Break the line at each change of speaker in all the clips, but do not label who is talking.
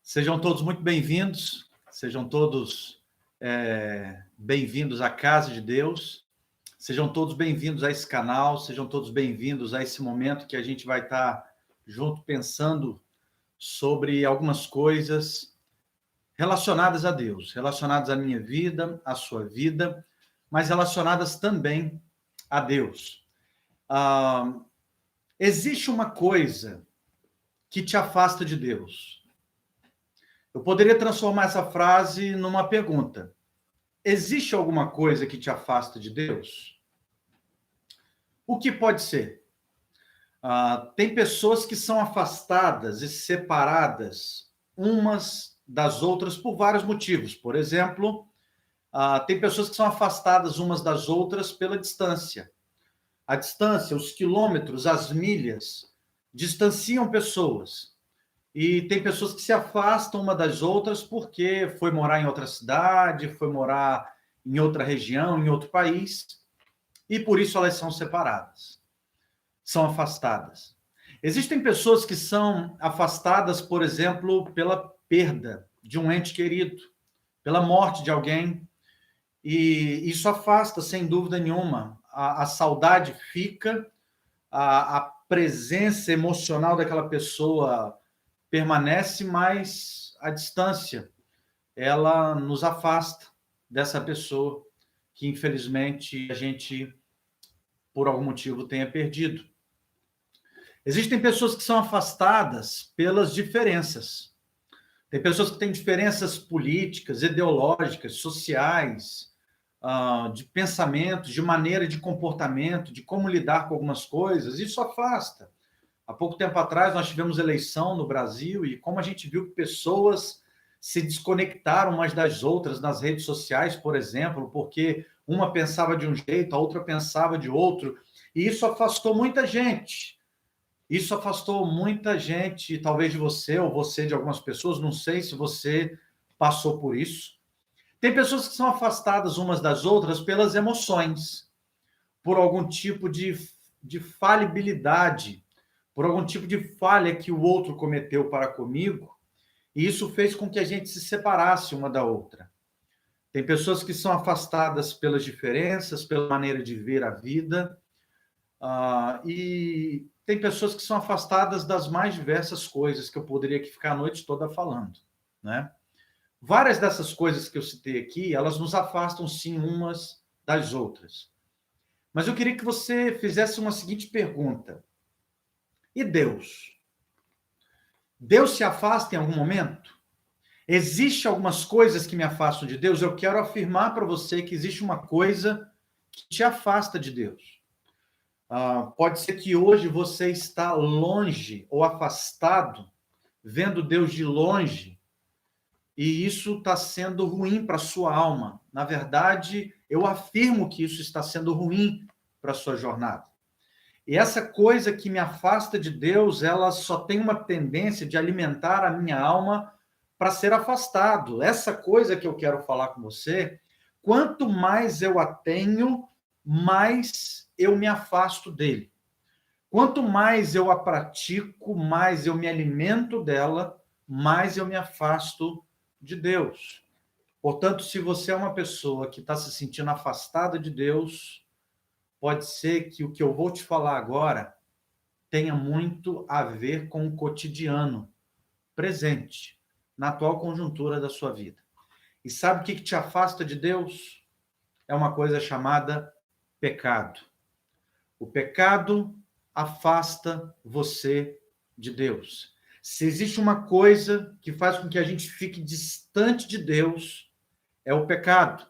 Sejam todos muito bem-vindos, sejam todos bem-vindos à casa de Deus, sejam todos bem-vindos a esse canal, sejam todos bem-vindos a esse momento que a gente vai estar junto pensando sobre algumas coisas relacionadas a Deus, relacionadas à minha vida, à sua vida, mas relacionadas também a Deus. Existe uma coisa que te afasta de Deus. Eu poderia transformar essa frase numa pergunta. Existe alguma coisa que te afasta de Deus? O que pode ser? Tem pessoas que são afastadas e separadas umas das outras por vários motivos. Por exemplo, tem pessoas que são afastadas umas das outras pela distância. A distância, os quilômetros, as milhas, distanciam pessoas. E tem pessoas que se afastam uma das outras porque foi morar em outra cidade, foi morar em outra região, em outro país, e por isso elas são separadas, são afastadas. Existem pessoas que são afastadas, por exemplo, pela perda de um ente querido, pela morte de alguém, e isso afasta, sem dúvida nenhuma. A saudade fica, a presença emocional daquela pessoa permanece, mas a distância, ela nos afasta dessa pessoa que, infelizmente, a gente, por algum motivo, tenha perdido. Existem pessoas que são afastadas pelas diferenças. Tem pessoas que têm diferenças políticas, ideológicas, sociais, de pensamentos, de maneira de comportamento, de como lidar com algumas coisas. Isso afasta. Há pouco tempo atrás, nós tivemos eleição no Brasil e como a gente viu que pessoas se desconectaram umas das outras nas redes sociais, por exemplo, porque uma pensava de um jeito, a outra pensava de outro, e isso afastou muita gente. Isso afastou muita gente, talvez de você, ou você de algumas pessoas, não sei se você passou por isso. Tem pessoas que são afastadas umas das outras pelas emoções, por algum tipo de falibilidade, por algum tipo de falha que o outro cometeu para comigo, e isso fez com que a gente se separasse uma da outra. Tem pessoas que são afastadas pelas diferenças, pela maneira de ver a vida, e tem pessoas que são afastadas das mais diversas coisas que eu poderia aqui ficar a noite toda falando, né? Várias dessas coisas que eu citei aqui, elas nos afastam, sim, umas das outras. Mas eu queria que você fizesse uma seguinte pergunta. E Deus? Deus se afasta em algum momento? Existem algumas coisas que me afastam de Deus? Eu quero afirmar para você que existe uma coisa que te afasta de Deus. Pode ser que hoje você está longe ou afastado, vendo Deus de longe, e isso está sendo ruim para a sua alma. Na verdade, eu afirmo que isso está sendo ruim para a sua jornada. E essa coisa que me afasta de Deus, ela só tem uma tendência de alimentar a minha alma para ser afastado. Essa coisa que eu quero falar com você, quanto mais eu a tenho, mais eu me afasto dele. Quanto mais eu a pratico, mais eu me alimento dela, mais eu me afasto de Deus. Portanto, se você é uma pessoa que está se sentindo afastada de Deus, pode ser que o que eu vou te falar agora tenha muito a ver com o cotidiano presente, na atual conjuntura da sua vida. E sabe o que te afasta de Deus? É uma coisa chamada pecado. O pecado afasta você de Deus. Se existe uma coisa que faz com que a gente fique distante de Deus, é o pecado.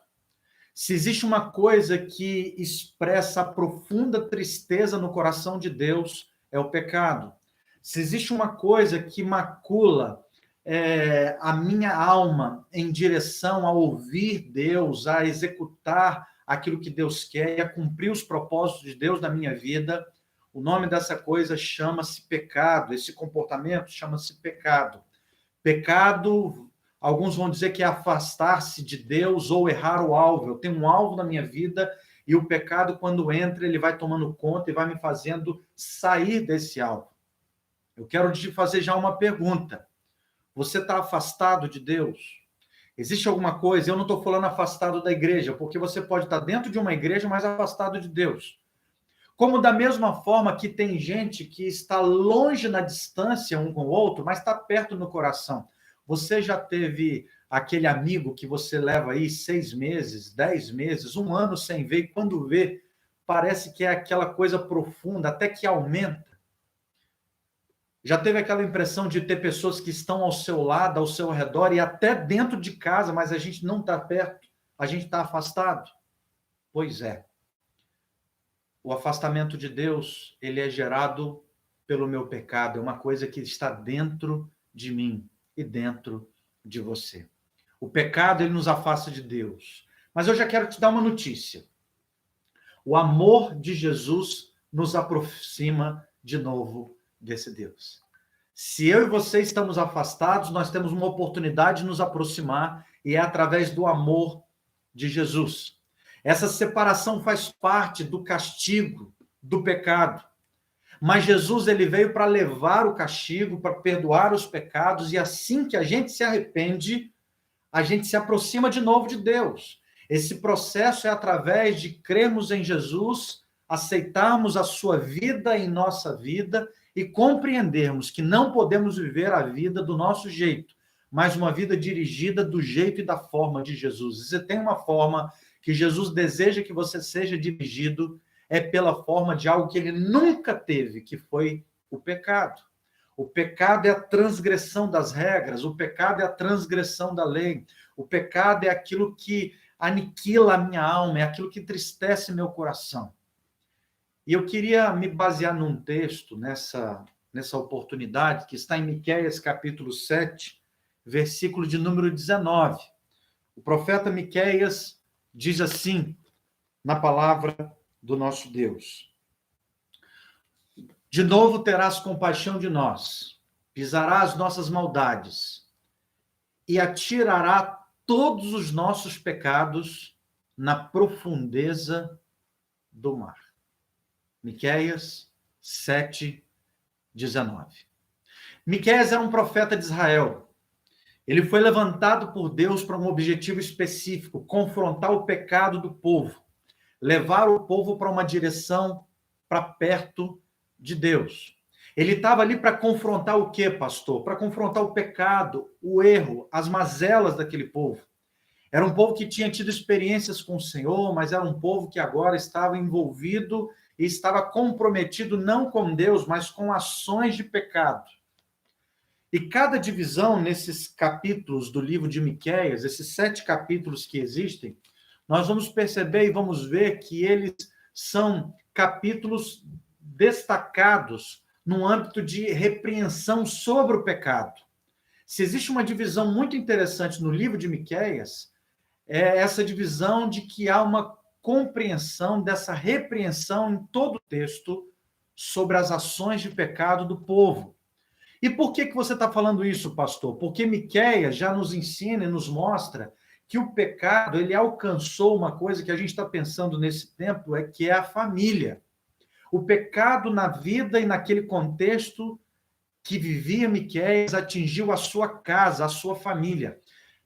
Se existe uma coisa que expressa a profunda tristeza no coração de Deus, é o pecado. Se existe uma coisa que macula a minha alma em direção a ouvir Deus, a executar aquilo que Deus quer e a cumprir os propósitos de Deus na minha vida, o nome dessa coisa chama-se pecado. Esse comportamento chama-se pecado. Pecado, alguns vão dizer que é afastar-se de Deus ou errar o alvo. Eu tenho um alvo na minha vida e o pecado, quando entra, ele vai tomando conta e vai me fazendo sair desse alvo. Eu quero te fazer já uma pergunta. Você está afastado de Deus? Existe alguma coisa? Eu não estou falando afastado da igreja, porque você pode estar dentro de uma igreja, mas afastado de Deus. Como da mesma forma que tem gente que está longe na distância um com o outro, mas está perto no coração. Você já teve aquele amigo que você leva aí 6 meses, 10 meses, 1 ano sem ver, e quando vê, parece que é aquela coisa profunda, até que aumenta. Já teve aquela impressão de ter pessoas que estão ao seu lado, ao seu redor, e até dentro de casa, mas a gente não está perto, a gente está afastado? Pois é. O afastamento de Deus, ele é gerado pelo meu pecado, é uma coisa que está dentro de mim e dentro de você. O pecado, ele nos afasta de Deus. Mas eu já quero te dar uma notícia. O amor de Jesus nos aproxima de novo desse Deus. Se eu e você estamos afastados, nós temos uma oportunidade de nos aproximar, e é através do amor de Jesus. Essa separação faz parte do castigo, do pecado. Mas Jesus, ele veio para levar o castigo, para perdoar os pecados, e assim que a gente se arrepende, a gente se aproxima de novo de Deus. Esse processo é através de crermos em Jesus, aceitarmos a sua vida em nossa vida e compreendermos que não podemos viver a vida do nosso jeito, mas uma vida dirigida do jeito e da forma de Jesus. E você tem uma forma que Jesus deseja que você seja dirigido, é pela forma de algo que ele nunca teve, que foi o pecado. O pecado é a transgressão das regras, o pecado é a transgressão da lei, o pecado é aquilo que aniquila a minha alma, é aquilo que entristece meu coração. E eu queria me basear num texto, nessa oportunidade, que está em Miqueias, capítulo 7, versículo de número 19. O profeta Miqueias diz assim, na palavra do nosso Deus: de novo terás compaixão de nós, pisará as nossas maldades e atirará todos os nossos pecados na profundeza do mar. Miqueias 7, 19. Miqueias era um profeta de Israel. Ele foi levantado por Deus para um objetivo específico, confrontar o pecado do povo, levar o povo para uma direção para perto de Deus. Ele estava ali para confrontar o quê, pastor? Para confrontar o pecado, o erro, as mazelas daquele povo. Era um povo que tinha tido experiências com o Senhor, mas era um povo que agora estava envolvido e estava comprometido não com Deus, mas com ações de pecado. E cada divisão nesses capítulos do livro de Miqueias, esses 7 capítulos que existem, nós vamos perceber e vamos ver que eles são capítulos destacados no âmbito de repreensão sobre o pecado. Se existe uma divisão muito interessante no livro de Miqueias, é essa divisão de que há uma compreensão dessa repreensão em todo o texto sobre as ações de pecado do povo. E por que você está falando isso, pastor? Porque Miqueias já nos ensina e nos mostra que o pecado, ele alcançou uma coisa que a gente está pensando nesse tempo, que é a família. O pecado na vida e naquele contexto que vivia Miqueias atingiu a sua casa, a sua família.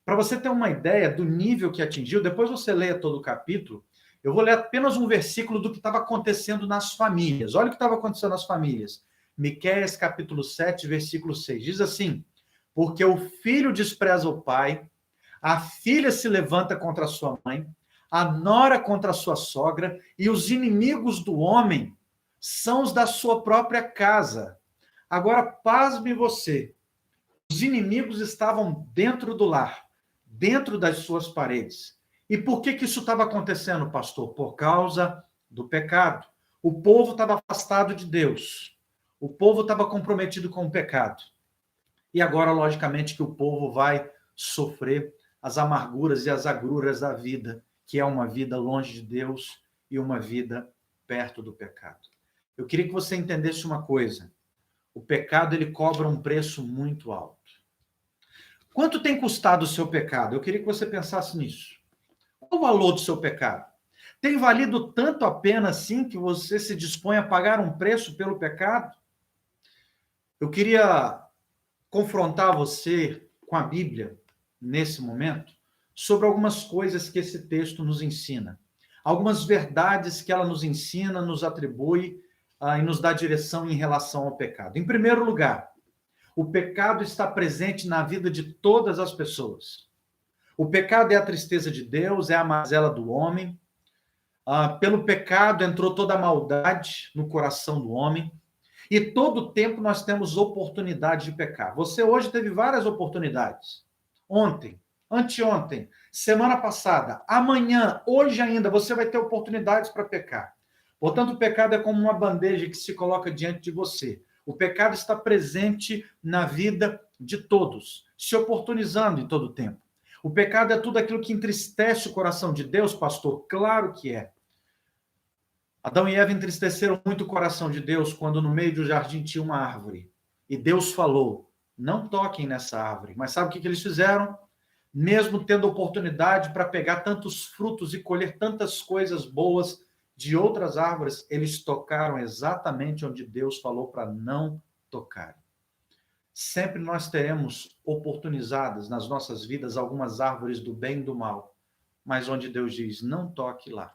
Para você ter uma ideia do nível que atingiu, depois você leia todo o capítulo, eu vou ler apenas um versículo do que estava acontecendo nas famílias. Olha o que estava acontecendo nas famílias. Miqueias, capítulo 7, versículo 6. Diz assim: porque o filho despreza o pai, a filha se levanta contra a sua mãe, a nora contra a sua sogra, e os inimigos do homem são os da sua própria casa. Agora, pasme você. Os inimigos estavam dentro do lar, dentro das suas paredes. E por que isso estava acontecendo, pastor? Por causa do pecado. O povo estava afastado de Deus. O povo estava comprometido com o pecado. E agora, logicamente, que o povo vai sofrer as amarguras e as agruras da vida, que é uma vida longe de Deus e uma vida perto do pecado. Eu queria que você entendesse uma coisa. O pecado, ele cobra um preço muito alto. Quanto tem custado o seu pecado? Eu queria que você pensasse nisso. Qual o valor do seu pecado? Tem valido tanto a pena assim que você se dispõe a pagar um preço pelo pecado? Eu queria confrontar você com a Bíblia, nesse momento, sobre algumas coisas que esse texto nos ensina. Algumas verdades que ela nos ensina, nos atribui e nos dá direção em relação ao pecado. Em primeiro lugar, o pecado está presente na vida de todas as pessoas. O pecado é a tristeza de Deus, é a mazela do homem. Pelo pecado entrou toda a maldade no coração do homem. E todo tempo nós temos oportunidade de pecar. Você hoje teve várias oportunidades. Ontem, anteontem, semana passada, amanhã, hoje ainda, você vai ter oportunidades para pecar. Portanto, o pecado é como uma bandeja que se coloca diante de você. O pecado está presente na vida de todos, se oportunizando em todo o tempo. O pecado é tudo aquilo que entristece o coração de Deus, pastor? Claro que é. Adão e Eva entristeceram muito o coração de Deus quando no meio do jardim tinha uma árvore. E Deus falou, não toquem nessa árvore. Mas sabe o que eles fizeram? Mesmo tendo oportunidade para pegar tantos frutos e colher tantas coisas boas de outras árvores, eles tocaram exatamente onde Deus falou para não tocar. Sempre nós teremos oportunizadas nas nossas vidas algumas árvores do bem e do mal, mas onde Deus diz, não toque lá.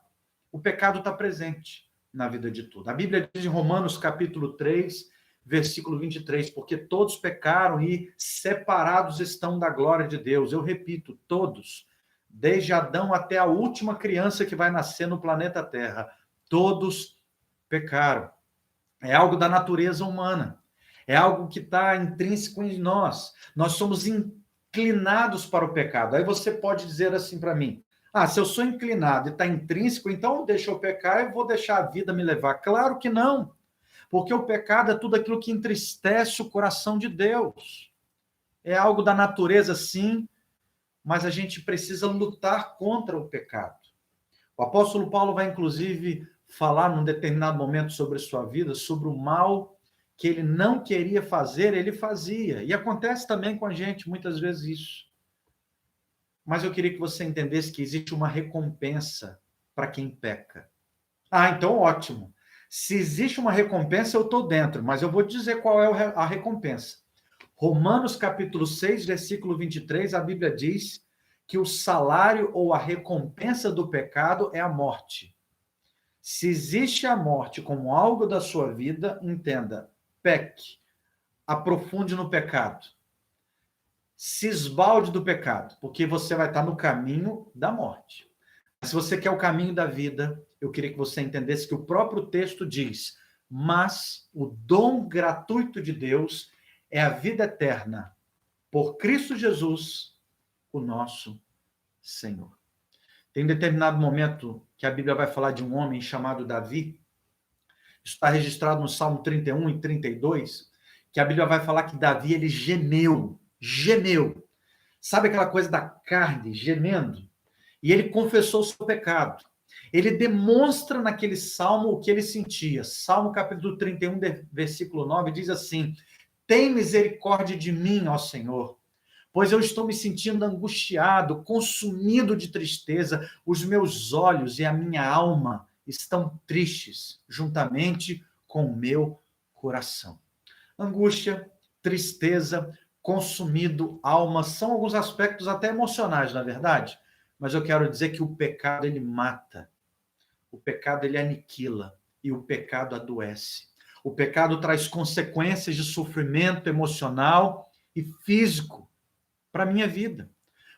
O pecado está presente na vida de tudo. A Bíblia diz em Romanos capítulo 3, versículo 23, porque todos pecaram e separados estão da glória de Deus. Eu repito, todos, desde Adão até a última criança que vai nascer no planeta Terra, todos pecaram. É algo da natureza humana. É algo que está intrínseco em nós. Nós somos inclinados para o pecado. Aí você pode dizer assim para mim, se eu sou inclinado e está intrínseco, então deixa eu pecar e vou deixar a vida me levar. Claro que não, porque o pecado é tudo aquilo que entristece o coração de Deus. É algo da natureza, sim, mas a gente precisa lutar contra o pecado. O apóstolo Paulo vai, inclusive, falar num determinado momento sobre sua vida, sobre o mal que ele não queria fazer, ele fazia. E acontece também com a gente, muitas vezes, isso. Mas eu queria que você entendesse que existe uma recompensa para quem peca. Então ótimo. Se existe uma recompensa, eu estou dentro, mas eu vou dizer qual é a recompensa. Romanos capítulo 6, versículo 23, a Bíblia diz que o salário ou a recompensa do pecado é a morte. Se existe a morte como algo da sua vida, entenda, peque, aprofunde no pecado. Se esbalde do pecado, porque você vai estar no caminho da morte. Mas se você quer o caminho da vida, eu queria que você entendesse que o próprio texto diz, mas o dom gratuito de Deus é a vida eterna, por Cristo Jesus, o nosso Senhor. Tem um determinado momento que a Bíblia vai falar de um homem chamado Davi, isso está registrado no Salmo 31 e 32, que a Bíblia vai falar que Davi, ele gemeu. Sabe aquela coisa da carne gemendo? E ele confessou o seu pecado. Ele demonstra naquele salmo o que ele sentia. Salmo capítulo 31, versículo 9, diz assim, tem misericórdia de mim, ó Senhor, pois eu estou me sentindo angustiado, consumido de tristeza, os meus olhos e a minha alma estão tristes, juntamente com o meu coração. Angústia, tristeza, consumido, alma, são alguns aspectos até emocionais, na verdade, mas eu quero dizer que o pecado, ele mata, o pecado, ele aniquila, e o pecado adoece. O pecado traz consequências de sofrimento emocional e físico para a minha vida.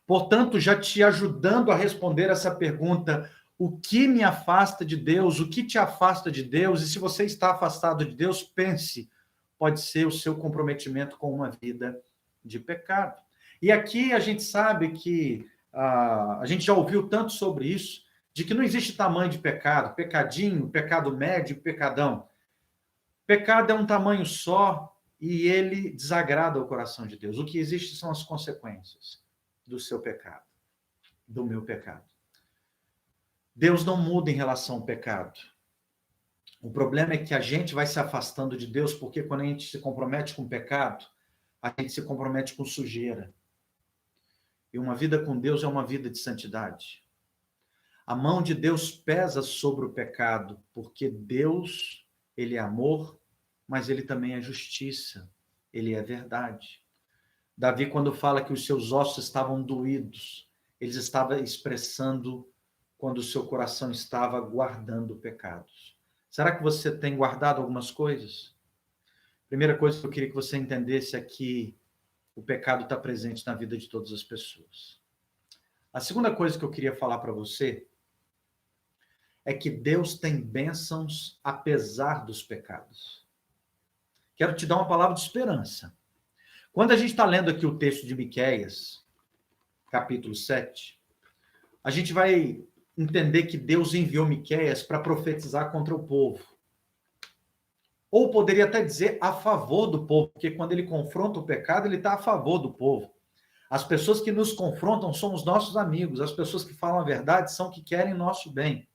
Portanto, já te ajudando a responder essa pergunta, o que me afasta de Deus, o que te afasta de Deus, e se você está afastado de Deus, pense, pode ser o seu comprometimento com uma vida de pecado. E aqui a gente sabe que a gente já ouviu tanto sobre isso, de que não existe tamanho de pecado, pecadinho, pecado médio, pecadão. Pecado é um tamanho só e ele desagrada o coração de Deus. O que existe são as consequências do seu pecado, do meu pecado. Deus não muda em relação ao pecado. O problema é que a gente vai se afastando de Deus porque quando a gente se compromete com o pecado, a gente se compromete com sujeira. E uma vida com Deus é uma vida de santidade. A mão de Deus pesa sobre o pecado, porque Deus, ele é amor, mas ele também é justiça, ele é verdade. Davi, quando fala que os seus ossos estavam doídos, ele estava expressando quando o seu coração estava guardando pecados. Será que você tem guardado algumas coisas? Primeira coisa que eu queria que você entendesse é que o pecado está presente na vida de todas as pessoas. A segunda coisa que eu queria falar para você é que Deus tem bênçãos apesar dos pecados. Quero te dar uma palavra de esperança. Quando a gente está lendo aqui o texto de Miqueias, capítulo 7, a gente vai entender que Deus enviou Miqueias para profetizar contra o povo. Ou poderia até dizer a favor do povo, porque quando ele confronta o pecado, ele está a favor do povo. As pessoas que nos confrontam são os nossos amigos, as pessoas que falam a verdade são que querem nosso bem.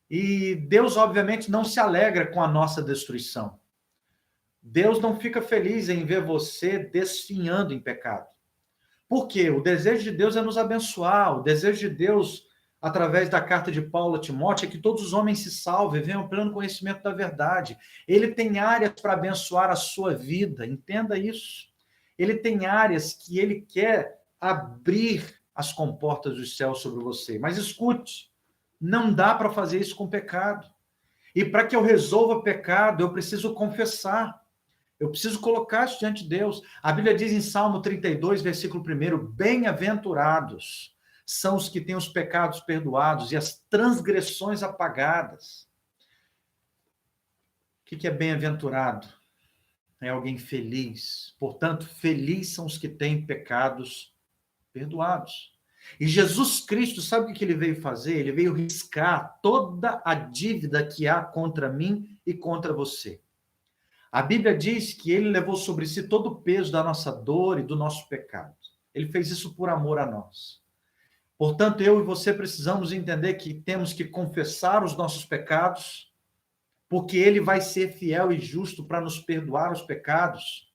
E Deus, obviamente, não se alegra com a nossa destruição. Deus não fica feliz em ver você desfinhando em pecado. Por quê? O desejo de Deus é nos abençoar, o desejo de Deus, através da carta de Paulo a Timóteo, é que todos os homens se salvem, venham ao pleno conhecimento da verdade. Ele tem áreas para abençoar a sua vida, entenda isso. Ele tem áreas que ele quer abrir as comportas dos céus sobre você. Mas escute, não dá para fazer isso com pecado. E para que eu resolva pecado, eu preciso confessar. Eu preciso colocar isso diante de Deus. A Bíblia diz em Salmo 32, versículo 1, bem-aventurados são os que têm os pecados perdoados e as transgressões apagadas. O que é bem-aventurado? É alguém feliz. Portanto, felizes são os que têm pecados perdoados. E Jesus Cristo, sabe o que ele veio fazer? Ele veio riscar toda a dívida que há contra mim e contra você. A Bíblia diz que ele levou sobre si todo o peso da nossa dor e do nosso pecado. Ele fez isso por amor a nós. Portanto, eu e você precisamos entender que temos que confessar os nossos pecados, porque ele vai ser fiel e justo para nos perdoar os pecados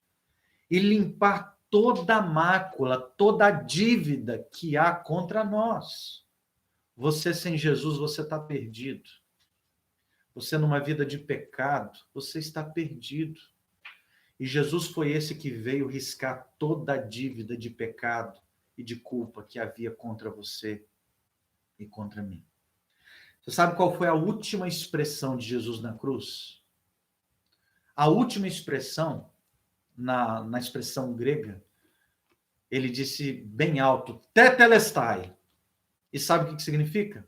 e limpar toda a mácula, toda a dívida que há contra nós. Você sem Jesus, você está perdido. Você numa vida de pecado, você está perdido. E Jesus foi esse que veio riscar toda a dívida de pecado e de culpa que havia contra você e contra mim. Você sabe qual foi a última expressão de Jesus na cruz? A última expressão, na expressão grega, ele disse bem alto, tetelestai. E sabe o que significa?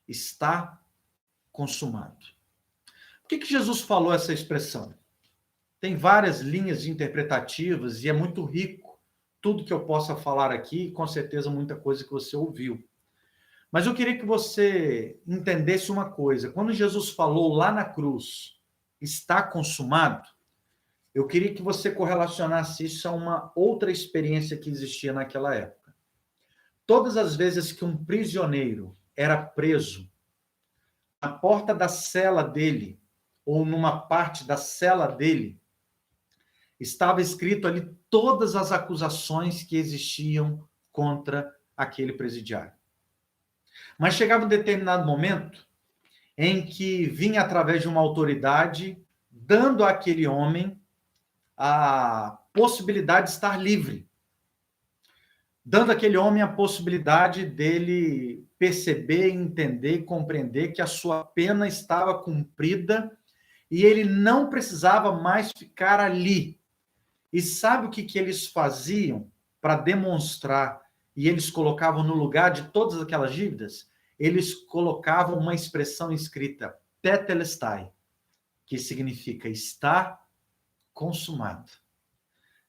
Está consumado. Por que Jesus falou essa expressão? Tem várias linhas interpretativas e é muito rico tudo que eu possa falar aqui, com certeza muita coisa que você ouviu. Mas eu queria que você entendesse uma coisa. Quando Jesus falou lá na cruz, está consumado, eu queria que você correlacionasse isso a uma outra experiência que existia naquela época. Todas as vezes que um prisioneiro era preso, na porta da cela dele, ou numa parte da cela dele, estava escrito ali todas as acusações que existiam contra aquele presidiário. Mas chegava um determinado momento em que vinha através de uma autoridade dando àquele homem a possibilidade de estar livre, dando àquele homem a possibilidade dele perceber, entender e compreender que a sua pena estava cumprida e ele não precisava mais ficar ali. E sabe o que eles faziam para demonstrar, e eles colocavam no lugar de todas aquelas dívidas? Eles colocavam uma expressão escrita, tetelestai, que significa está consumado.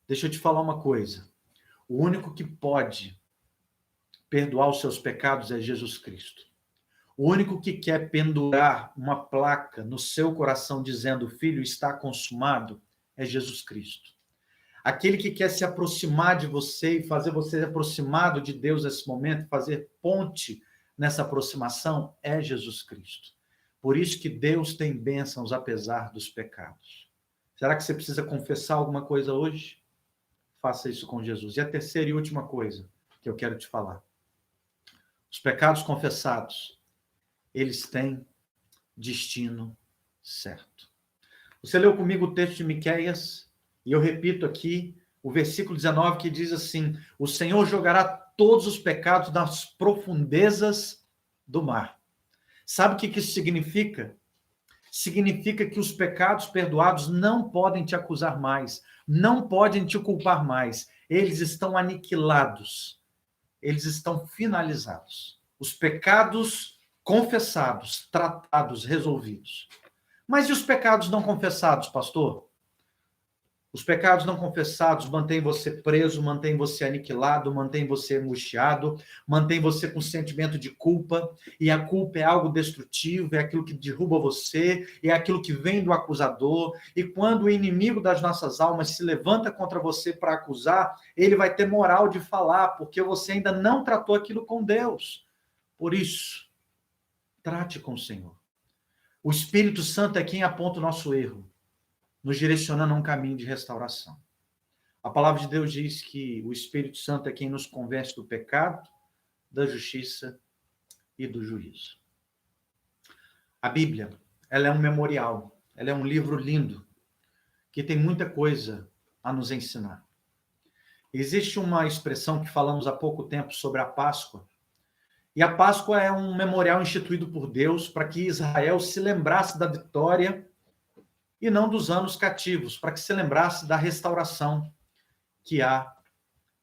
Deixa eu te falar uma coisa. O único que pode perdoar os seus pecados é Jesus Cristo. O único que quer pendurar uma placa no seu coração dizendo, filho, está consumado, é Jesus Cristo. Aquele que quer se aproximar de você e fazer você aproximado de Deus nesse momento, fazer ponte nessa aproximação, é Jesus Cristo. Por isso que Deus tem bênçãos apesar dos pecados. Será que você precisa confessar alguma coisa hoje? Faça isso com Jesus. E a terceira e última coisa que eu quero te falar. Os pecados confessados, eles têm destino certo. Você leu comigo o texto de Miqueias? E eu repito aqui o versículo 19 que diz assim: o Senhor jogará todos os pecados nas profundezas do mar. Sabe o que isso significa? Significa que os pecados perdoados não podem te acusar mais, não podem te culpar mais. Eles estão aniquilados, eles estão finalizados. Os pecados confessados, tratados, resolvidos. Mas e os pecados não confessados, pastor? Os pecados não confessados mantêm você preso, mantêm você aniquilado, mantêm você angustiado, mantêm você com sentimento de culpa, e a culpa é algo destrutivo, é aquilo que derruba você, é aquilo que vem do acusador, e quando o inimigo das nossas almas se levanta contra você para acusar, ele vai ter moral de falar, porque você ainda não tratou aquilo com Deus. Por isso, trate com o Senhor. O Espírito Santo é quem aponta o nosso erro, nos direcionando a um caminho de restauração. A palavra de Deus diz que o Espírito Santo é quem nos convence do pecado, da justiça e do juízo. A Bíblia, ela é um memorial, ela é um livro lindo, que tem muita coisa a nos ensinar. Existe uma expressão que falamos há pouco tempo sobre a Páscoa, e a Páscoa é um memorial instituído por Deus para que Israel se lembrasse da vitória e não dos anos cativos, para que se lembrasse da restauração que há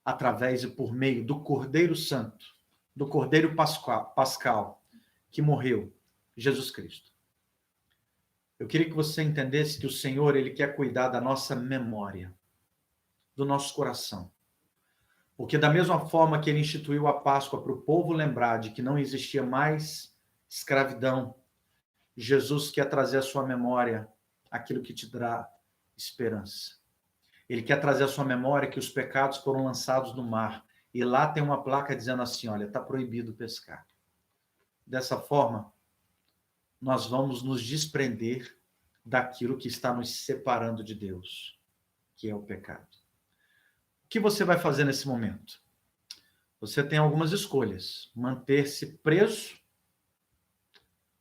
através e por meio do Cordeiro Santo, do Cordeiro Pascal, que morreu, Jesus Cristo. Eu queria que você entendesse que o Senhor, ele quer cuidar da nossa memória, do nosso coração. Porque da mesma forma que ele instituiu a Páscoa para o povo lembrar de que não existia mais escravidão, Jesus quer trazer à sua memória aquilo que te dará esperança. Ele quer trazer à sua memória que os pecados foram lançados no mar. E lá tem uma placa dizendo assim, olha, está proibido pescar. Dessa forma, nós vamos nos desprender daquilo que está nos separando de Deus, que é o pecado. O que você vai fazer nesse momento? Você tem algumas escolhas. Manter-se preso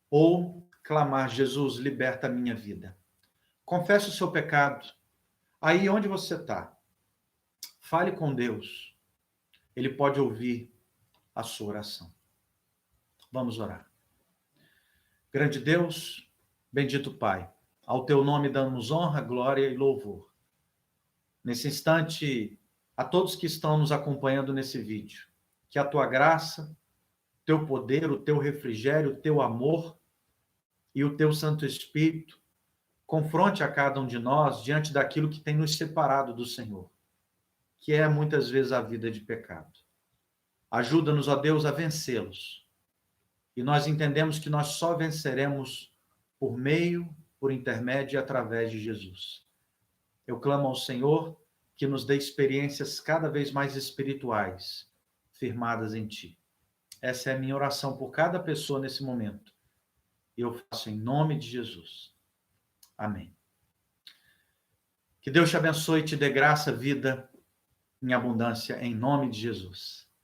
ou clamar, Jesus, liberta a minha vida. Confesse o seu pecado. Aí onde você está, fale com Deus. Ele pode ouvir a sua oração. Vamos orar. Grande Deus, bendito Pai, ao teu nome damos honra, glória e louvor. Nesse instante, a todos que estão nos acompanhando nesse vídeo, que a tua graça, teu poder, o teu refrigério, o teu amor e o teu Santo Espírito confronte a cada um de nós diante daquilo que tem nos separado do Senhor, que é muitas vezes a vida de pecado. Ajuda-nos, ó Deus, a vencê-los. E nós entendemos que nós só venceremos por meio, por intermédio e através de Jesus. Eu clamo ao Senhor que nos dê experiências cada vez mais espirituais, firmadas em Ti. Essa é a minha oração por cada pessoa nesse momento. E eu faço em nome de Jesus. Amém. Que Deus te abençoe e te dê graça, vida em abundância, em nome de Jesus.